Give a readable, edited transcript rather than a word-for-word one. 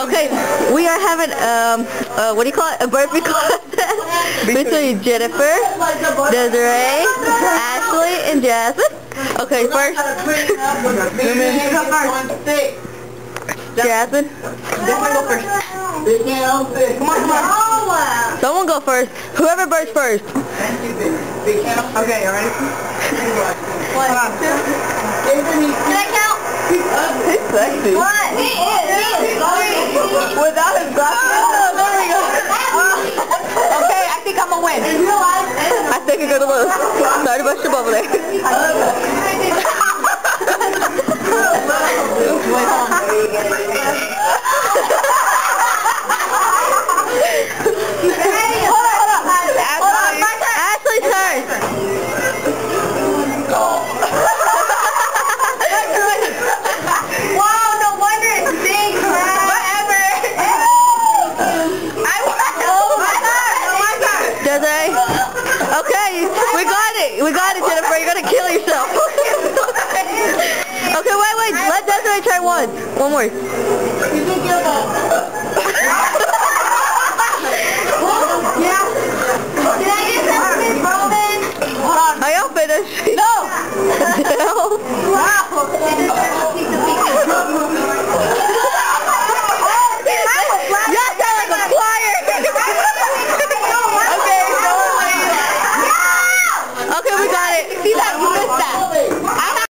Okay, we are having what do you call it? A burpee contest between Jennifer, Desiree, Ashley, and Jasmine. Okay, first. Jasmine. Definitely go first. Come on. Someone go first. Whoever burps first. Okay, you ready? 1, 2. Can I count? He's sexy. 1, 2, 3. Without his glasses. Oh, there we go. Okay, I think I'm gonna win. I think you're gonna lose. Sorry to bust your bubble there. Ashley's turn. Wow, no wonder it's big, whatever. I won. My turn. Desiree? Okay, we got it. We got it, Jennifer. You're gonna kill yourself. Okay, wait. Let Desiree try one. One more. Are y'all finished? No. No. Wow.